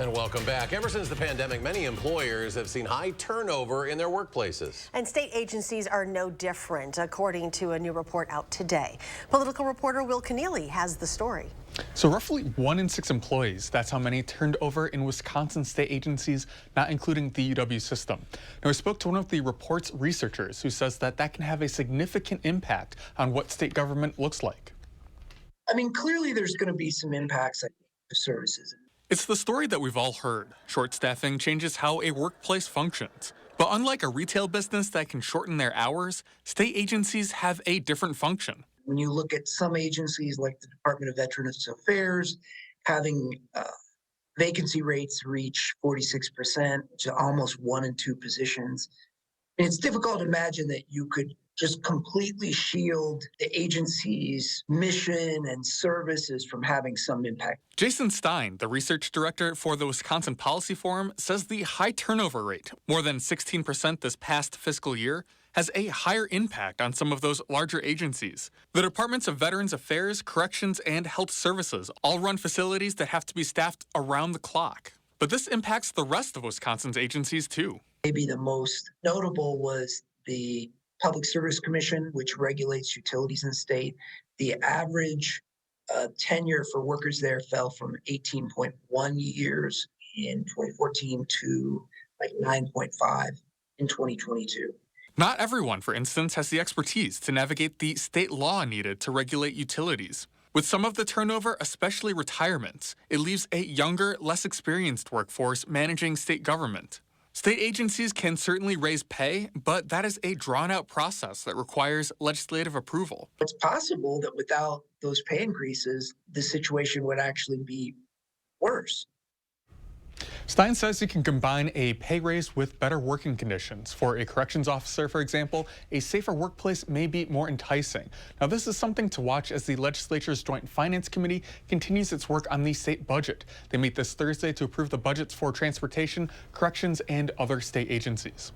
And welcome back. Ever since the pandemic, many employers have seen high turnover in their workplaces. And state agencies are no different, according to a new report out today. Political reporter Will Keneally has the story. So roughly 1 in 6 employees, that's how many turned over in Wisconsin state agencies, not including the UW system. Now, I spoke to one of the report's researchers who says that can have a significant impact on what state government looks like. I mean, clearly there's going to be some impacts on services. It's the story that we've all heard. Short staffing changes how a workplace functions. But unlike a retail business that can shorten their hours, state agencies have a different function. When you look at some agencies like the Department of Veterans Affairs having vacancy rates reach 46%, to almost 1 in 2 positions, it's difficult to imagine that you could just completely shield the agency's mission and services from having some impact. Jason Stein, the research director for the Wisconsin Policy Forum, says the high turnover rate, more than 16% this past fiscal year, has a higher impact on some of those larger agencies. The Departments of Veterans Affairs, Corrections, and Health Services all run facilities that have to be staffed around the clock. But this impacts the rest of Wisconsin's agencies too. Maybe the most notable was the Public Service Commission, which regulates utilities in the state. The average tenure for workers there fell from 18.1 years in 2014 to like 9.5 in 2022. Not everyone, for instance, has the expertise to navigate the state law needed to regulate utilities. With some of the turnover, especially retirements, it leaves a younger, less experienced workforce managing state government. State agencies can certainly raise pay, but that is a drawn-out process that requires legislative approval. It's possible that without those pay increases, the situation would actually be worse. Stein says you can combine a pay raise with better working conditions. For a corrections officer, for example, a safer workplace may be more enticing. Now, this is something to watch as the legislature's Joint Finance Committee continues its work on the state budget. They meet this Thursday to approve the budgets for transportation, corrections, and other state agencies.